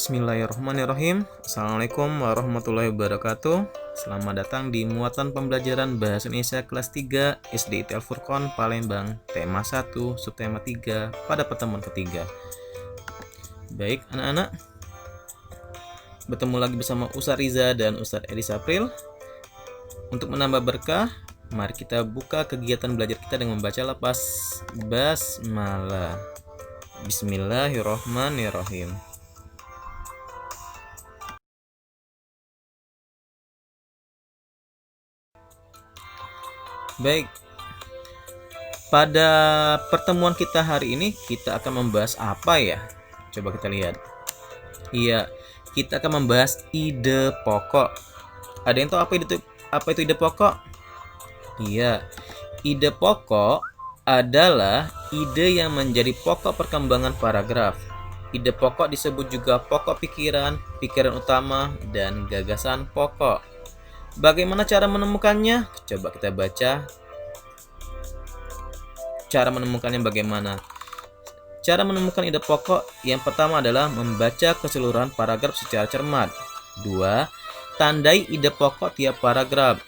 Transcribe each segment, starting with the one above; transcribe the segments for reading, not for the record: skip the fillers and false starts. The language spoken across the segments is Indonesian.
Bismillahirrahmanirrahim. Assalamualaikum warahmatullahi wabarakatuh. Selamat datang di muatan pembelajaran Bahasa Indonesia kelas 3 SD ITL Furqon Palembang, tema 1, subtema 3 pada pertemuan ketiga. Baik anak-anak, bertemu lagi bersama Ustaz Riza dan Ustaz Edi Sapril. Untuk menambah berkah, mari kita buka kegiatan belajar kita dengan membaca lafaz basmalah. Bismillahirrahmanirrahim. Baik, pada pertemuan kita hari ini kita akan membahas apa ya? Coba kita lihat. Iya, kita akan membahas ide pokok. Ada yang tahu apa itu ide pokok? Iya, ide pokok adalah ide yang menjadi pokok perkembangan paragraf. Ide pokok disebut juga pokok pikiran, pikiran utama, dan gagasan pokok. Bagaimana cara menemukannya? Coba kita baca. Cara menemukannya bagaimana? Cara menemukan ide pokok yang pertama adalah membaca keseluruhan paragraf secara cermat. 2. Tandai ide pokok tiap paragraf.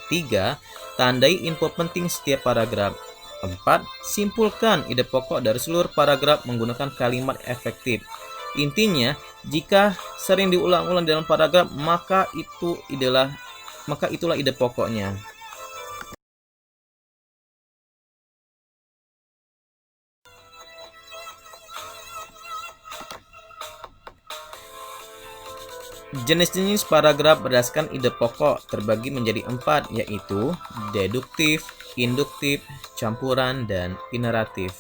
3. Tandai info penting setiap paragraf. 4. Simpulkan ide pokok dari seluruh paragraf menggunakan kalimat efektif. Intinya, jika sering diulang-ulang dalam paragraf, maka itulah ide pokoknya. Jenis-jenis paragraf berdasarkan ide pokok terbagi menjadi 4, yaitu deduktif, induktif, campuran, dan ineratif.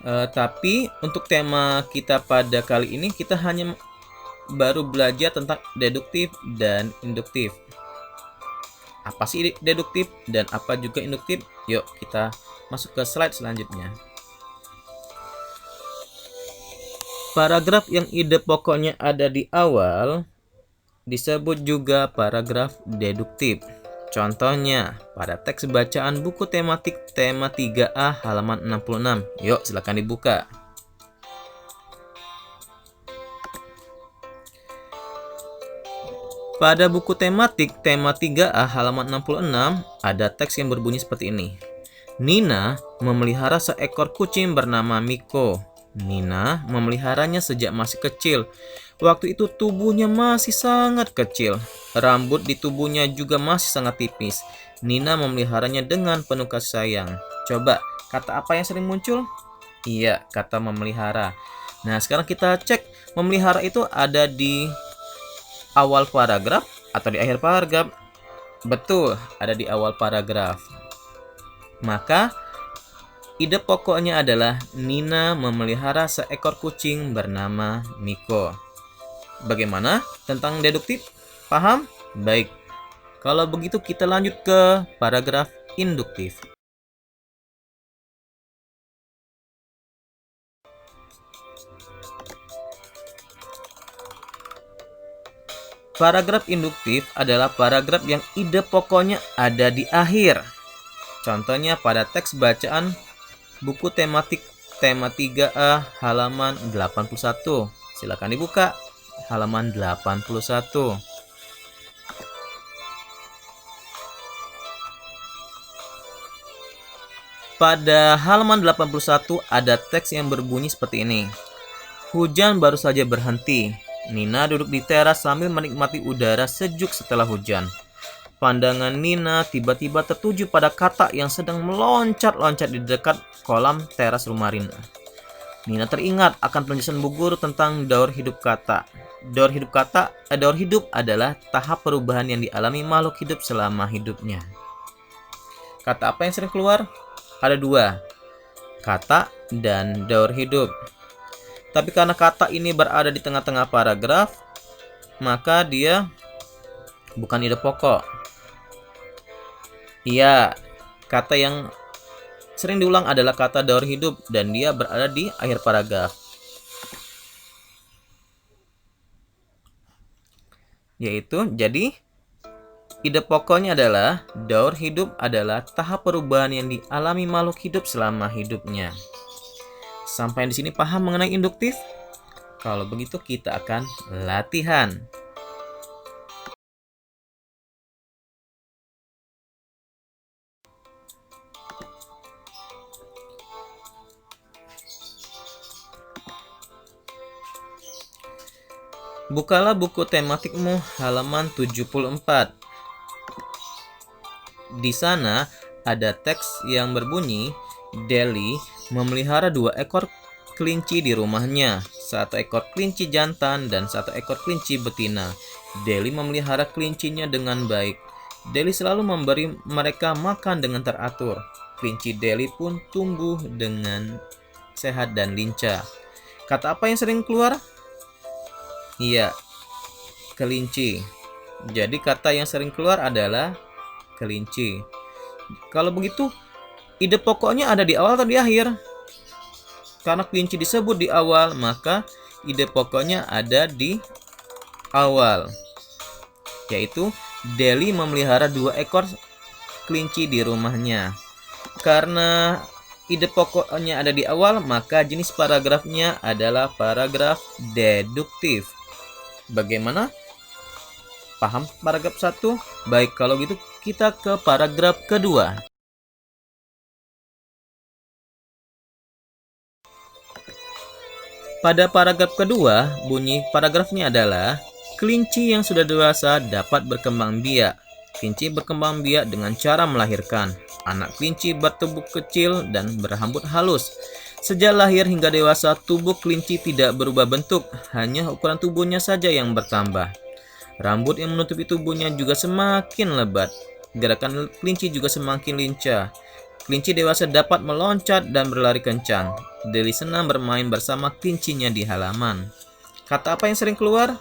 Tapi untuk tema kita pada kali ini kita hanya baru belajar tentang deduktif dan induktif. Apa sih deduktif dan apa juga induktif? Yuk kita masuk ke slide selanjutnya. Paragraf yang ide pokoknya ada di awal disebut juga paragraf deduktif. Contohnya, pada teks bacaan buku tematik tema 3A halaman 66. Yuk, silakan dibuka. Pada buku tematik tema 3A halaman 66, ada teks yang berbunyi seperti ini. Nina memelihara seekor kucing bernama Miko. Nina memeliharanya sejak masih kecil. Waktu itu tubuhnya masih sangat kecil. Rambut di tubuhnya juga masih sangat tipis. Nina memeliharanya dengan penuh kasih sayang. Coba, kata apa yang sering muncul? Iya, kata memelihara. Nah, sekarang kita cek memelihara itu ada di awal paragraf atau di akhir paragraf? Betul, ada di awal paragraf. Maka, ide pokoknya adalah Nina memelihara seekor kucing bernama Miko. Bagaimana tentang deduktif? Paham? Baik. Kalau begitu kita lanjut ke paragraf induktif. Paragraf induktif adalah paragraf yang ide pokoknya ada di akhir. Contohnya pada teks bacaan buku tematik tema 3A halaman 81. Silakan dibuka. Halaman 81. Pada halaman 81 ada teks yang berbunyi seperti ini. Hujan baru saja berhenti. Nina duduk di teras sambil menikmati udara sejuk setelah hujan. Pandangan Nina tiba-tiba tertuju pada kata yang sedang meloncat-loncat di dekat kolam teras rumah Nina. Nina teringat akan penjelasan Bu Guru tentang daur hidup kata. Daur hidup adalah tahap perubahan yang dialami makhluk hidup selama hidupnya. Kata apa yang sering keluar? Ada 2, kata dan daur hidup. Tapi karena kata ini berada di tengah-tengah paragraf, maka dia bukan ide pokok. Iya, kata yang sering diulang adalah kata daur hidup dan dia berada di akhir paragraf. Yaitu jadi Ide pokoknya adalah daur hidup adalah tahap perubahan yang dialami makhluk hidup selama hidupnya. Sampai di sini paham mengenai induktif? Kalau begitu kita akan latihan. Bukalah buku tematikmu halaman 74. Di sana ada teks yang berbunyi, Deli memelihara 2 ekor kelinci di rumahnya, 1 ekor kelinci jantan dan 1 ekor kelinci betina. Deli memelihara kelincinya dengan baik. Deli selalu memberi mereka makan dengan teratur. Kelinci Deli pun tumbuh dengan sehat dan lincah. Kata apa yang sering keluar? Iya, kelinci. Jadi kata yang sering keluar adalah kelinci. Kalau begitu, ide pokoknya ada di awal atau di akhir? Karena kelinci disebut di awal, maka ide pokoknya ada di awal. Yaitu, Deli memelihara 2 ekor kelinci di rumahnya. Karena ide pokoknya ada di awal, maka jenis paragrafnya adalah paragraf deduktif. Bagaimana? Paham paragraf 1? Baik, kalau gitu kita ke paragraf kedua. Pada paragraf kedua, bunyi paragrafnya adalah kelinci yang sudah dewasa dapat berkembang biak. Kelinci berkembang biak dengan cara melahirkan. Anak kelinci bertubuh kecil dan berambut halus. Sejak lahir hingga dewasa, tubuh kelinci tidak berubah bentuk, hanya ukuran tubuhnya saja yang bertambah. Rambut yang menutupi tubuhnya juga semakin lebat. Gerakan kelinci juga semakin lincah. Kelinci dewasa dapat meloncat dan berlari kencang. Deli senang bermain bersama kelincinya di halaman. Kata apa yang sering keluar?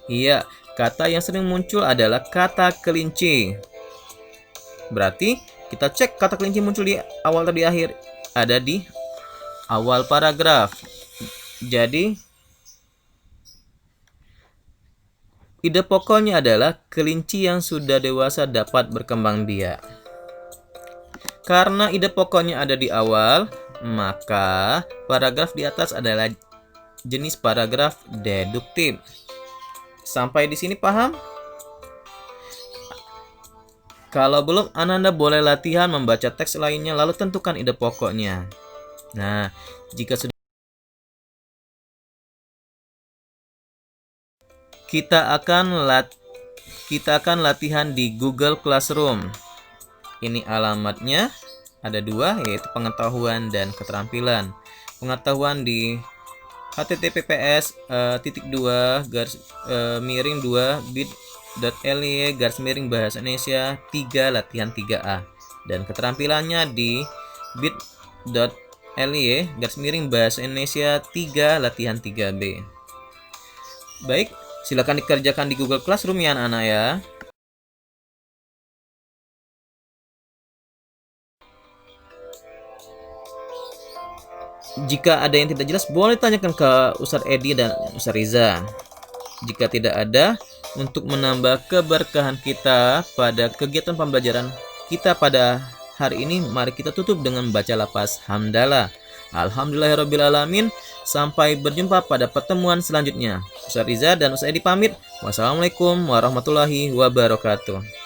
Iya, kata yang sering muncul adalah kata kelinci. Berarti kita cek kata kelinci muncul di awal atau di akhir. Ada di awal paragraf. Jadi ide pokoknya adalah kelinci yang sudah dewasa dapat berkembang biak. Karena ide pokoknya ada di awal, maka paragraf di atas adalah jenis paragraf deduktif. Sampai di sini paham? Kalau belum, Ananda boleh latihan membaca teks lainnya lalu tentukan ide pokoknya. Nah, jika sudah kita akan latihan di Google Classroom. Ini alamatnya ada 2, yaitu pengetahuan dan keterampilan. Pengetahuan di https://2 bit.ly/bahasa Indonesia 3 latihan 3A, dan keterampilannya di bit.ly/bahasa Indonesia 3 latihan 3B. Baik, silakan dikerjakan di Google Classroom ya anak-anak ya. Jika ada yang tidak jelas, boleh tanyakan ke Ustadz Edi dan Ustadz Riza. Jika tidak ada, untuk menambah keberkahan kita pada kegiatan pembelajaran kita pada hari ini, mari kita tutup dengan membaca lafaz hamdalah. Alhamdulillahirrabbilalamin. Sampai berjumpa pada pertemuan selanjutnya. Ustadz Riza dan Ustadz Edi pamit. Wassalamualaikum warahmatullahi wabarakatuh.